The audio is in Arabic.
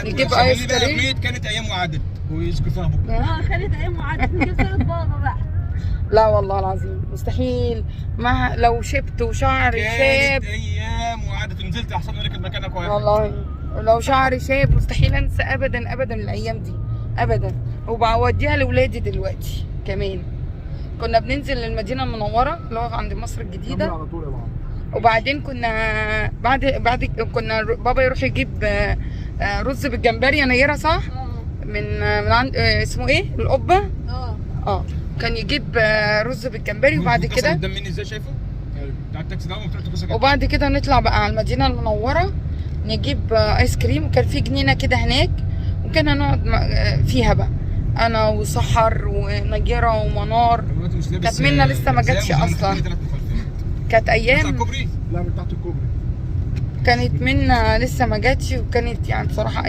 يجيب ايس بقى كريم. أغنية كانت ايام وعدت ويسكت فيها بكره. كانت ايام وعدت نجيب سيرة بابا بقى. لا والله العظيم مستحيل، ما لو شبت وشعري شاب كانت ايام وعدت ونزلت احسن من ركب مكانك واحد. والله، لو شعري شاب مستحيل انسى ابدا ابدا الايام دي ابدا. وبوديها لاولادي دلوقتي كمان. كنا بننزل المدينه المنوره اللي هو عند مصر الجديده، على طول يا ماما. وبعدين كنا بعد كنا بابا يروح يجيب رز بالجمبري. ينيره صح؟ من عند اسمه ايه القبه. كان يجيب رز بالجمبري وبعد كده قدام مني ازاي شايفه؟ بتاع التاكسي ده وبعد كده نطلع بقى على المدينه المنوره نجيب ايس كريم. وكان في جنينه كده هناك وكنا نقعد فيها بقى انا وسحر ونجيره ومنار. كانت منى لسه ما جاتش اصلا، كانت ايام. الكوبري؟ لا من تحت الكوبري. كانت منى لسه ما جاتش، وكانت يعني بصراحه